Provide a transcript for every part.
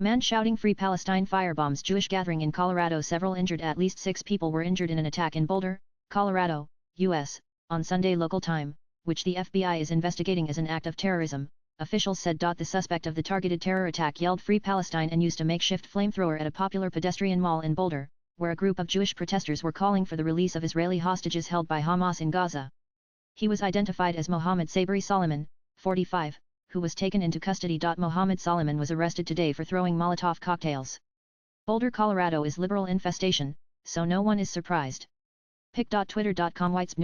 Man shouting Free Palestine. Firebombs. Jewish gathering in Colorado. Several injured. At least 6 people were injured in an attack in Boulder, Colorado, U.S., on Sunday local time, which the FBI is investigating as an act of terrorism, officials said. The suspect of the targeted terror attack yelled Free Palestine and used a makeshift flamethrower at a popular pedestrian mall in Boulder, where a group of Jewish protesters were calling for the release of Israeli hostages held by Hamas in Gaza. He was identified as Mohammed Sabri Solomon, 45, who was taken into custody. Mohammed Solomon was arrested today for throwing Molotov cocktails. Boulder, Colorado is liberal infestation, so no one is surprised. Pic.twitter.com _mama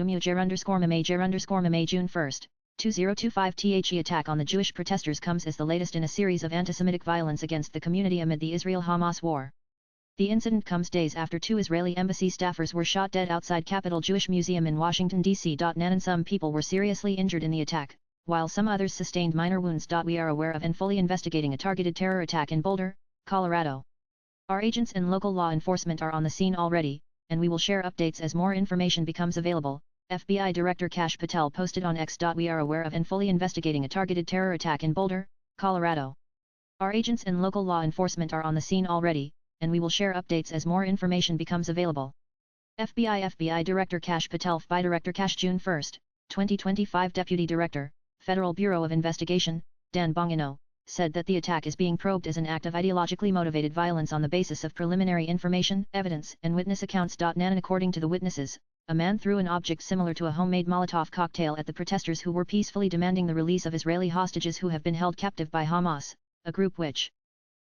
June 1, 2025. The attack on the Jewish protesters comes as the latest in a series of anti-Semitic violence against the community amid the Israel-Hamas war. The incident comes days after 2 Israeli embassy staffers were shot dead outside Capitol Jewish Museum in Washington, D.C. And some people were seriously injured in the attack, while some others sustained minor wounds. We are aware of and fully investigating a targeted terror attack in Boulder, Colorado. Our agents and local law enforcement are on the scene already, and we will share updates as more information becomes available, FBI Director Kash Patel posted on X. We are aware of and fully investigating a targeted terror attack in Boulder, Colorado. Our agents and local law enforcement are on the scene already, and we will share updates as more information becomes available. FBI Director Kash Patel. FBI Director Kash June 1, 2025. Deputy Director, Federal Bureau of Investigation, Dan Bongino, said that the attack is being probed as an act of ideologically motivated violence on the basis of preliminary information, evidence, and witness accounts. And according to the witnesses, a man threw an object similar to a homemade Molotov cocktail at the protesters who were peacefully demanding the release of Israeli hostages who have been held captive by Hamas, a group which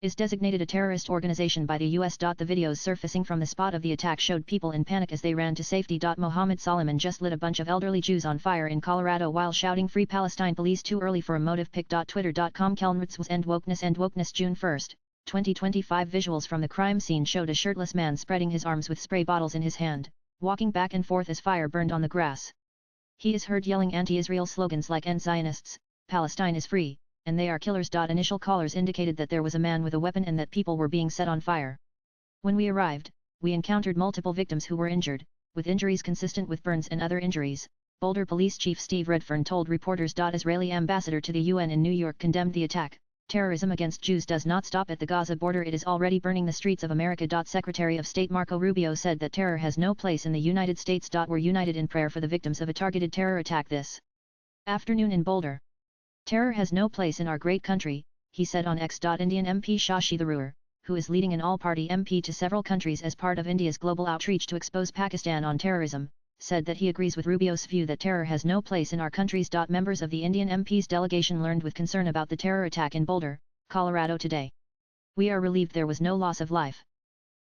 is designated a terrorist organization by the U.S. The videos surfacing from the spot of the attack showed people in panic as they ran to safety. Mohammed Solomon just lit a bunch of elderly Jews on fire in Colorado while shouting Free Palestine. Police too early for a motive. Pic.twitter.com Kelnritz was End Wokeness June 1, 2025. Visuals from the crime scene showed a shirtless man spreading his arms with spray bottles in his hand, walking back and forth as fire burned on the grass. He is heard yelling anti-Israel slogans like End Zionists, Palestine is free, and they are killers. Initial callers indicated that there was a man with a weapon and that people were being set on fire. When we arrived, we encountered multiple victims who were injured, with injuries consistent with burns and other injuries, Boulder Police Chief Steve Redfern told reporters. Israeli ambassador to the UN in New York condemned the attack. Terrorism against Jews does not stop at the Gaza border, it is already burning the streets of America. Secretary of State Marco Rubio said that terror has no place in the United States. We're united in prayer for the victims of a targeted terror attack this afternoon in Boulder. Terror has no place in our great country, he said on X. Indian MP Shashi Tharoor, who is leading an all-party MP to several countries as part of India's global outreach to expose Pakistan on terrorism, said that he agrees with Rubio's view that terror has no place in our countries. Members of the Indian MP's delegation learned with concern about the terror attack in Boulder, Colorado today. We are relieved there was no loss of life.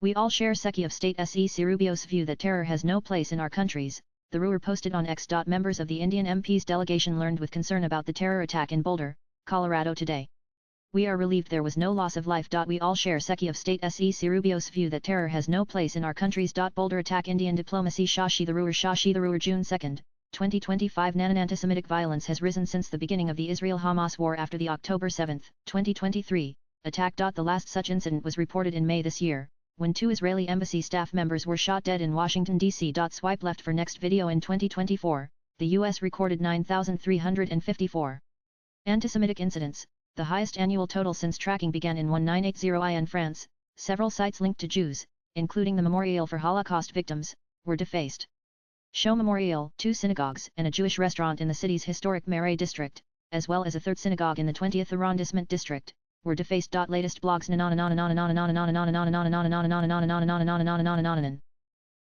We all share Secretary of State SEC Rubio's view that terror has no place in our countries, Tharoor posted on X. Members of the Indian MP's delegation learned with concern about the terror attack in Boulder, Colorado today. We are relieved there was no loss of life. We all share Secretary of State SEC Rubio's view that terror has no place in our countries. Boulder attack Indian diplomacy. Shashi Tharoor June 2, 2025. Anti-Semitic violence has risen since the beginning of the Israel-Hamas war after the October 7, 2023, attack. The last such incident was reported in May this year, when 2 Israeli embassy staff members were shot dead in Washington, D.C. Swipe left for next video. In 2024, the U.S. recorded 9,354 anti-Semitic incidents, the highest annual total since tracking began in 1980 in France. Several sites linked to Jews, including the Memorial for Holocaust Victims, were defaced. Show Memorial, 2 synagogues and a Jewish restaurant in the city's historic Marais district, as well as a 3rd synagogue in the 20th arrondissement district, were defaced. Latest blogs.